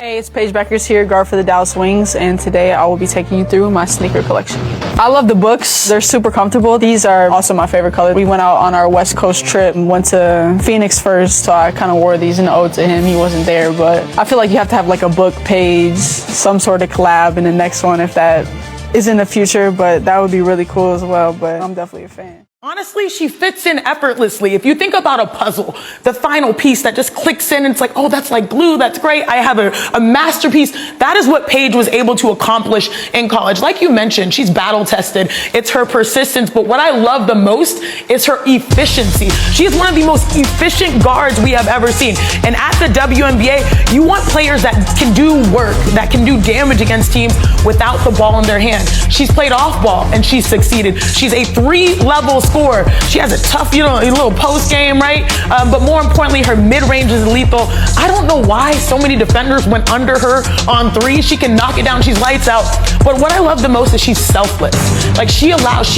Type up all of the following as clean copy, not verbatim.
Hey, it's Paige Bueckers here, guard for the Dallas Wings, and today I will be taking you through my sneaker collection. I love the Bueckers. They're super comfortable. These are also my favorite color. We went out on our West Coast trip and went to Phoenix first, so I kind of wore these in the ode to him. He wasn't there, but I feel like you have to have like a book page, some sort of collab in the next one if that is in the future, but that would be really cool as well, but I'm definitely a fan. Honestly, she fits in effortlessly. If you think about a puzzle, the final piece that just clicks in and it's like, oh, that's like glue, that's great. I have a masterpiece. That is what Paige was able to accomplish in college. Like you mentioned, she's battle tested. It's her persistence. But what I love the most is her efficiency. She is one of the most efficient guards we have ever seen. And at the WNBA, you want players that can do work, that can do damage against teams without the ball in their hand. She's played off ball and she's succeeded. She's a 3-level scorer. She has a tough, a little post game, right? But more importantly, her mid-range is lethal. I don't know why so many defenders went under her on three. She can knock it down. She's lights out. But what I love the most is she's selfless. Like she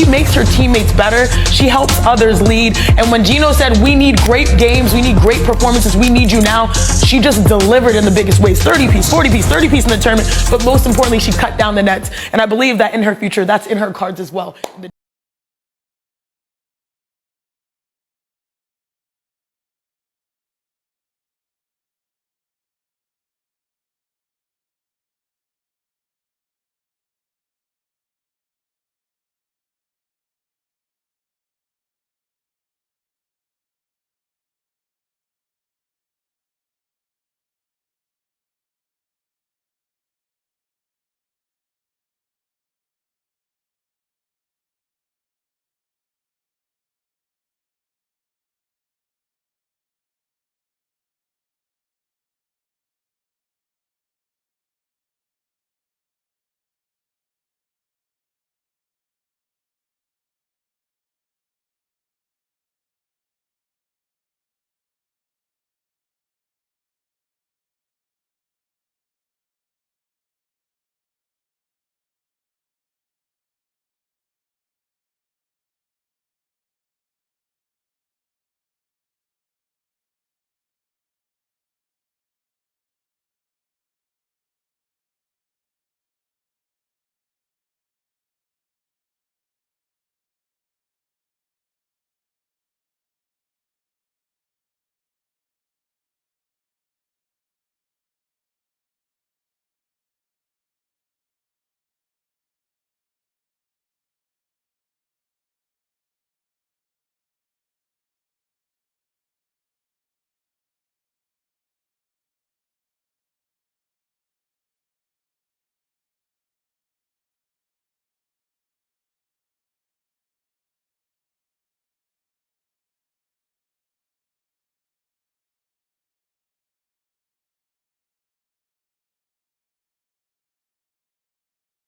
makes her teammates better. She helps others lead. And when Gino said, we need great games, we need great performances, we need you now, she just delivered in the biggest ways. 30-piece, 40-piece, 30-piece in the tournament. But most importantly, she cut down the nets. And I believe that in her future, that's in her cards as well.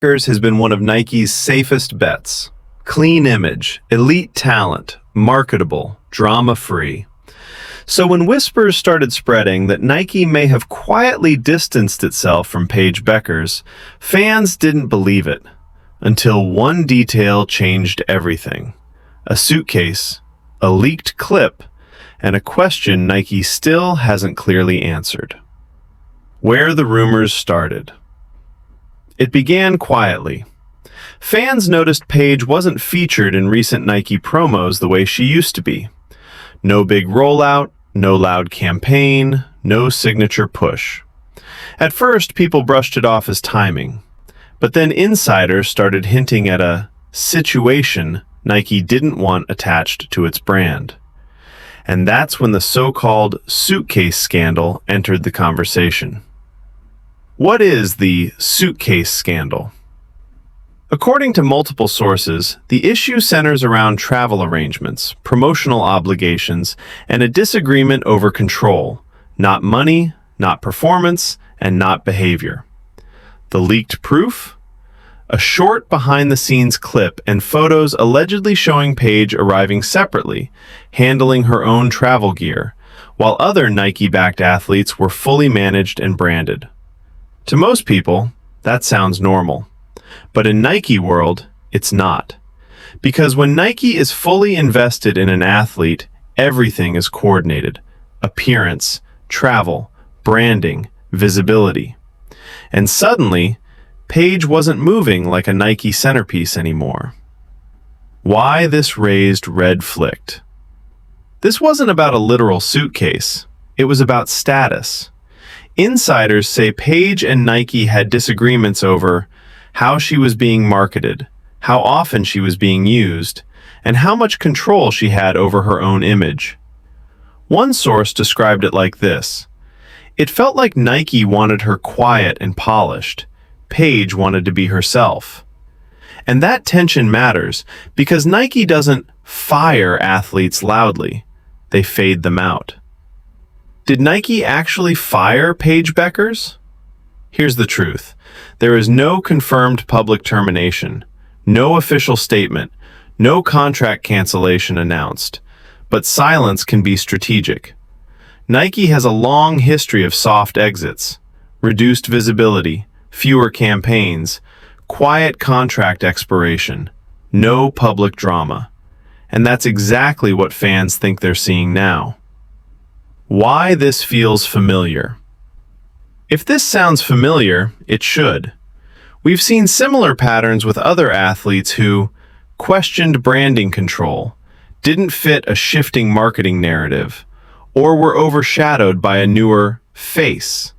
Bueckers has been one of Nike's safest bets. Clean image, elite talent, marketable, drama-free. So when whispers started spreading that Nike may have quietly distanced itself from Paige Bueckers, fans didn't believe it. Until one detail changed everything. A suitcase, a leaked clip, and a question Nike still hasn't clearly answered. Where the rumors started. It began quietly. Fans noticed Paige wasn't featured in recent Nike promos the way she used to be. No big rollout, no loud campaign, no signature push. At first, people brushed it off as timing. But then insiders started hinting at a situation Nike didn't want attached to its brand. And that's when the so-called Suitcase scandal entered the conversation. What is the Suitcase scandal? According to multiple sources, the issue centers around travel arrangements, promotional obligations, and a disagreement over control, not money, not performance, and not behavior. The leaked proof? A short behind-the-scenes clip and photos allegedly showing Paige arriving separately, handling her own travel gear, while other Nike-backed athletes were fully managed and branded. To most people, that sounds normal. But in Nike world, it's not. Because when Nike is fully invested in an athlete, everything is coordinated. Appearance, travel, branding, visibility. And suddenly, Paige wasn't moving like a Nike centerpiece anymore. Why this raised red flicked? This wasn't about a literal suitcase. It was about status. Insiders say Paige and Nike had disagreements over how she was being marketed, how often she was being used, and how much control she had over her own image. One source described it like this: "It felt like Nike wanted her quiet and polished. Paige wanted to be herself." And that tension matters because Nike doesn't fire athletes loudly. They fade them out. Did Nike actually fire Paige Bueckers? Here's the truth. There is no confirmed public termination, no official statement, no contract cancellation announced. But silence can be strategic. Nike has a long history of soft exits, reduced visibility, fewer campaigns, quiet contract expiration, no public drama. And that's exactly what fans think they're seeing now. Why this feels familiar? If this sounds familiar, it should. We've seen similar patterns with other athletes who questioned branding control, didn't fit a shifting marketing narrative, or were overshadowed by a newer face.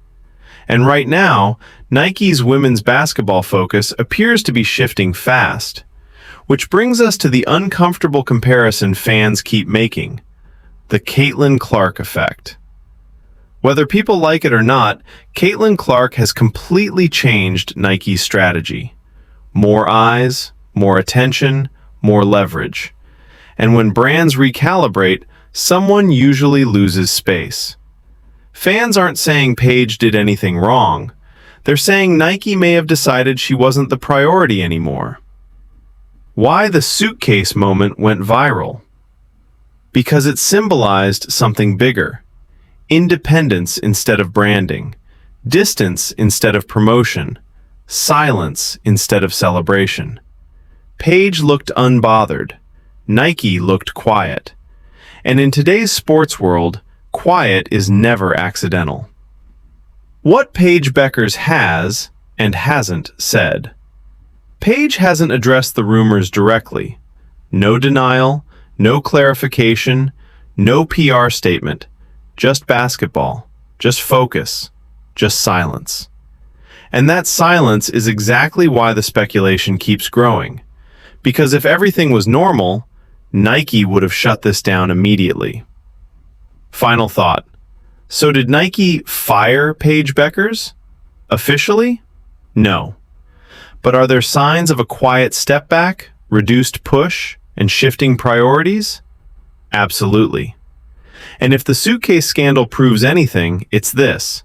And right now, Nike's women's basketball focus appears to be shifting fast, which brings us to the uncomfortable comparison fans keep making: the Caitlin Clark effect. Whether people like it or not, Caitlin Clark has completely changed Nike's strategy. More eyes, more attention, more leverage. And when brands recalibrate, someone usually loses space. Fans aren't saying Paige did anything wrong. They're saying Nike may have decided she wasn't the priority anymore. Why the suitcase moment went viral? Because it symbolized something bigger. Independence instead of branding, distance instead of promotion, silence instead of celebration. Paige looked unbothered. Nike looked quiet. And in today's sports world, quiet is never accidental. What Paige Bueckers has and hasn't said. Paige hasn't addressed the rumors directly. No denial, no clarification, no PR statement. Just basketball, just focus, just silence. And that silence is exactly why the speculation keeps growing. Because if everything was normal, Nike would have shut this down immediately. Final thought. So did Nike fire Paige Bueckers? Officially? No. But are there signs of a quiet step back, reduced push, and shifting priorities? Absolutely. And if the suitcase scandal proves anything, it's this.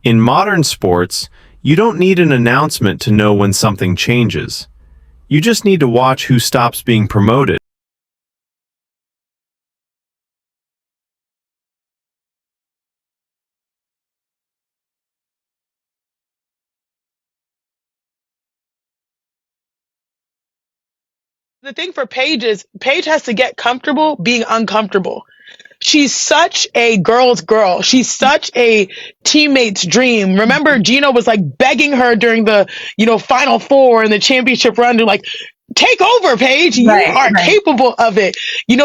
In modern sports, you don't need an announcement to know when something changes. You just need to watch who stops being promoted. The thing for Paige is Paige has to get comfortable being uncomfortable. She's such a girl's girl. She's such a teammate's dream. Remember, Gino was like begging her during the, Final Four and the championship run to like, take over, Paige. You are capable of it.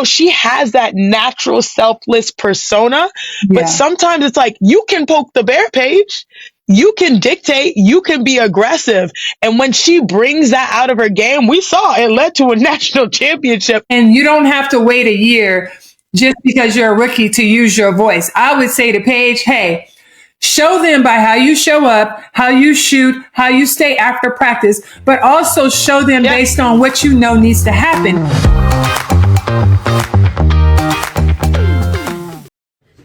She has that natural selfless persona, but sometimes it's like, you can poke the bear, Paige. You can dictate, you can be aggressive. And when she brings that out of her game, we saw it led to a national championship. And you don't have to wait a year just because you're a rookie to use your voice. I would say to Paige, hey, show them by how you show up, how you shoot, how you stay after practice, but also show them based on what you know needs to happen.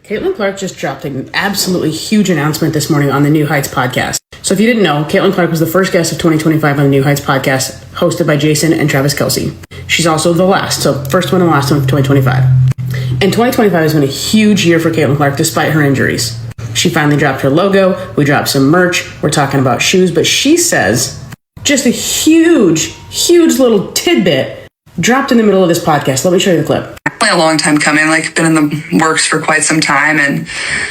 Caitlin Clark just dropped an absolutely huge announcement this morning on the New Heights podcast. So if you didn't know, Caitlin Clark was the first guest of 2025 on the New Heights podcast, hosted by Jason and Travis Kelce. She's also the last, so first one and last one of 2025. And 2025 has been a huge year for Caitlin Clark despite her injuries. She finally dropped her logo, we dropped some merch, we're talking about shoes, but she says just a huge little tidbit dropped in the middle of this podcast. Let me show you the clip. a long time coming, like been in the works for quite some time, and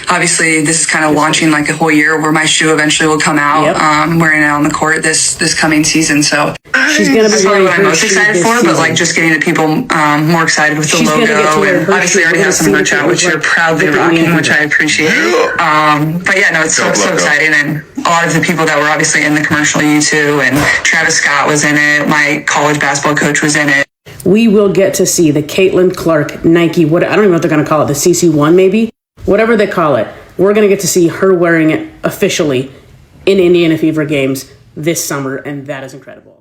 obviously this is kind of launching like a whole year where my shoe eventually will come out. Wearing it on the court this coming season, so She's gonna be that's probably what I'm most excited for. But like just getting the people more excited with the logo, and obviously I already have some merch out which you're proudly rocking, which I appreciate. But yeah, no, it's so exciting, and a lot of the people that were obviously in the commercial, you too, and Travis Scott was in it. My college basketball coach was in it. We will get to see the Caitlin Clark Nike, I don't even know what they're going to call it, the CC1 maybe? Whatever they call it. We're going to get to see her wearing it officially in Indiana Fever Games this summer, and that is incredible.